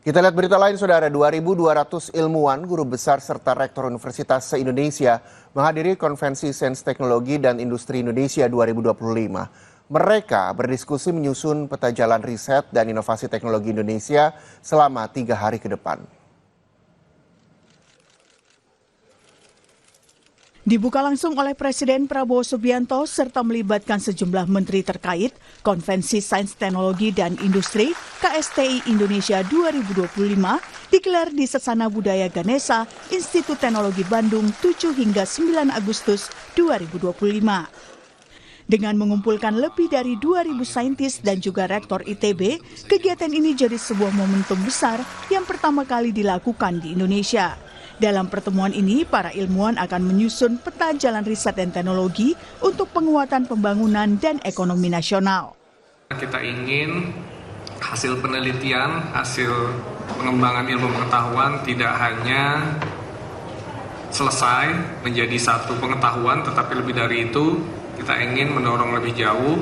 Kita lihat berita lain, Saudara. 2.200 ilmuwan, guru besar, serta rektor universitas se-Indonesia menghadiri Konvensi Sains Teknologi dan Industri Indonesia 2025. Mereka berdiskusi menyusun peta jalan riset dan inovasi teknologi Indonesia selama 3 hari ke depan. Dibuka langsung oleh Presiden Prabowo Subianto serta melibatkan sejumlah menteri terkait, Konvensi Sains Teknologi dan Industri KSTI Indonesia 2025 digelar di Sasana Budaya Ganesha, Institut Teknologi Bandung 7 hingga 9 Agustus 2025. Dengan mengumpulkan lebih dari 2.000 saintis dan juga rektor ITB, kegiatan ini jadi sebuah momentum besar yang pertama kali dilakukan di Indonesia. Dalam pertemuan ini, para ilmuwan akan menyusun peta jalan riset dan teknologi untuk penguatan pembangunan dan ekonomi nasional. Kita ingin hasil penelitian, hasil pengembangan ilmu pengetahuan tidak hanya selesai menjadi satu pengetahuan, tetapi lebih dari itu kita ingin mendorong lebih jauh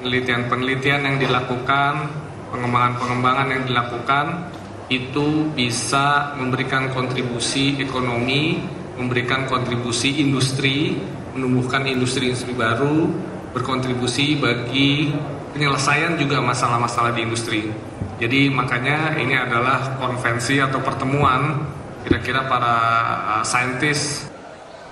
penelitian-penelitian yang dilakukan, pengembangan-pengembangan yang dilakukan itu bisa memberikan kontribusi ekonomi, memberikan kontribusi industri, menumbuhkan industri-industri baru, berkontribusi bagi penyelesaian juga masalah-masalah di industri. Jadi makanya ini adalah konvensi atau pertemuan kira-kira para saintis.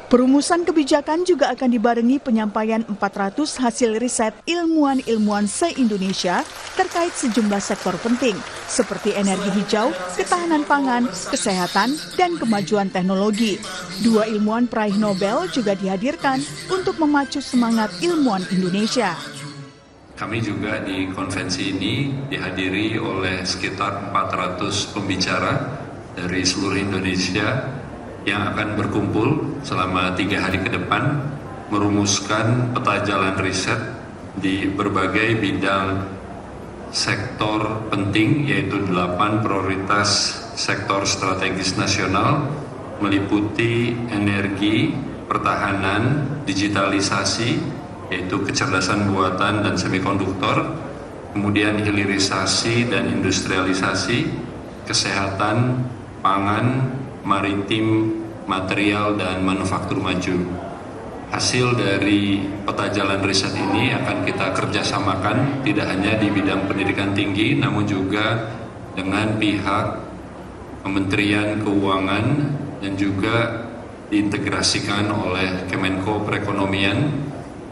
Perumusan kebijakan juga akan dibarengi penyampaian 400 hasil riset ilmuwan-ilmuwan se-Indonesia terkait sejumlah sektor penting seperti energi hijau, ketahanan pangan, kesehatan, dan kemajuan teknologi. 2 ilmuwan peraih Nobel juga dihadirkan untuk memacu semangat ilmuwan Indonesia. Kami juga di konvensi ini dihadiri oleh sekitar 400 pembicara dari seluruh Indonesia yang akan berkumpul selama 3 hari ke depan merumuskan peta jalan riset di berbagai bidang sektor penting, yaitu 8 prioritas sektor strategis nasional meliputi energi, pertahanan, digitalisasi, yaitu kecerdasan buatan dan semikonduktor, kemudian hilirisasi dan industrialisasi, kesehatan, pangan, maritim, material, dan manufaktur maju. Hasil dari peta jalan riset ini akan kita kerjasamakan tidak hanya di bidang pendidikan tinggi, namun juga dengan pihak Kementerian Keuangan dan juga diintegrasikan oleh Kemenko Perekonomian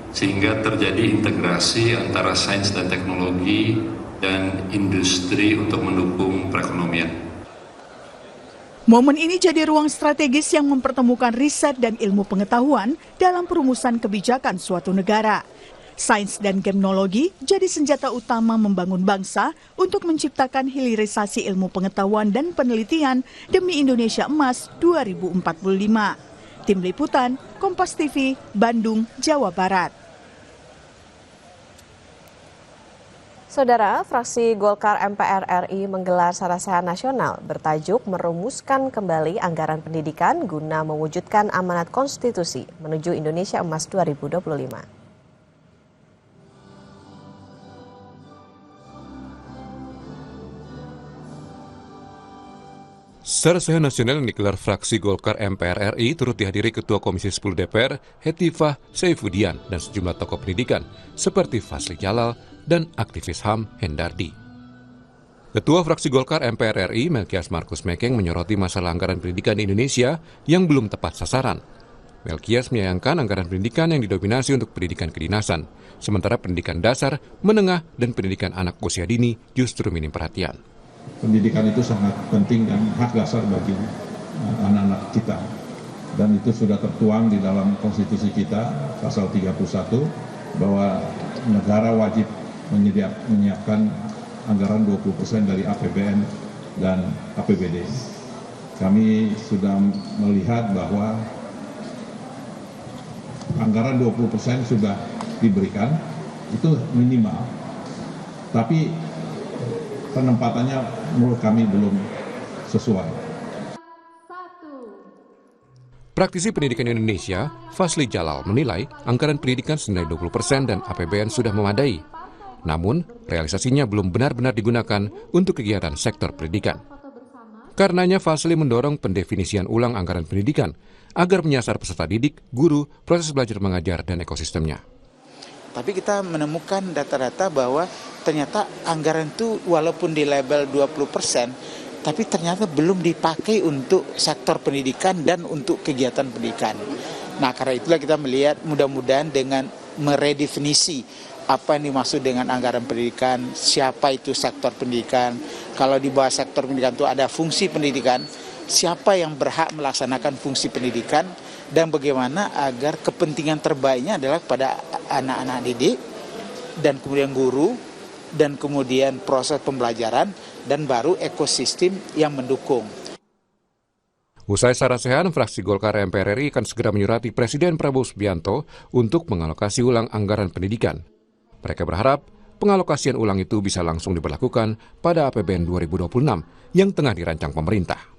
sehingga terjadi integrasi antara sains dan teknologi dan industri untuk mendukung perekonomian. Momen ini jadi ruang strategis yang mempertemukan riset dan ilmu pengetahuan dalam perumusan kebijakan suatu negara. Sains dan teknologi jadi senjata utama membangun bangsa untuk menciptakan hilirisasi ilmu pengetahuan dan penelitian demi Indonesia Emas 2045. Tim Liputan, Kompas TV, Bandung, Jawa Barat. Saudara, fraksi Golkar MPR RI menggelar Sarasehan Nasional bertajuk merumuskan kembali anggaran pendidikan guna mewujudkan amanat konstitusi menuju Indonesia Emas 2025. Sarasehan Nasional yang digelar fraksi Golkar MPR RI turut dihadiri Ketua Komisi 10 DPR, Hetifah Saifudian, dan sejumlah tokoh pendidikan seperti Fasli Jalal dan aktivis HAM Hendardi. Ketua fraksi Golkar MPR RI, Melkias Markus Mekeng, menyoroti masalah anggaran pendidikan di Indonesia yang belum tepat sasaran. Melkias menyayangkan anggaran pendidikan yang didominasi untuk pendidikan kedinasan, sementara pendidikan dasar, menengah, dan pendidikan anak usia dini justru minim perhatian. Pendidikan itu sangat penting dan hak dasar bagi anak-anak kita. Dan itu sudah tertuang di dalam konstitusi kita, pasal 31, bahwa negara wajib menyiapkan anggaran 20% dari APBN dan APBD. Kami sudah melihat bahwa anggaran 20% sudah diberikan, itu minimal. Tapi penempatannya menurut kami belum sesuai. Praktisi pendidikan Indonesia, Fasli Jalal, menilai anggaran pendidikan senilai 20% dan APBN sudah memadai. Namun, realisasinya belum benar-benar digunakan untuk kegiatan sektor pendidikan. Karenanya Fazli mendorong pendefinisian ulang anggaran pendidikan agar menyasar peserta didik, guru, proses belajar mengajar, dan ekosistemnya. Tapi kita menemukan data-data bahwa ternyata anggaran itu walaupun di label 20%, tapi ternyata belum dipakai untuk sektor pendidikan dan untuk kegiatan pendidikan. Nah, karena itulah kita melihat mudah-mudahan dengan meredefinisi apa yang dimaksud dengan anggaran pendidikan, siapa itu sektor pendidikan, kalau di bawah sektor pendidikan itu ada fungsi pendidikan, siapa yang berhak melaksanakan fungsi pendidikan, dan bagaimana agar kepentingan terbaiknya adalah pada anak-anak didik, dan kemudian guru, dan kemudian proses pembelajaran, dan baru ekosistem yang mendukung. Usai sarasehan, fraksi Golkar MPR RI akan segera menyurati Presiden Prabowo Subianto untuk mengalokasi ulang anggaran pendidikan. Mereka berharap pengalokasian ulang itu bisa langsung diberlakukan pada APBN 2026 yang tengah dirancang pemerintah.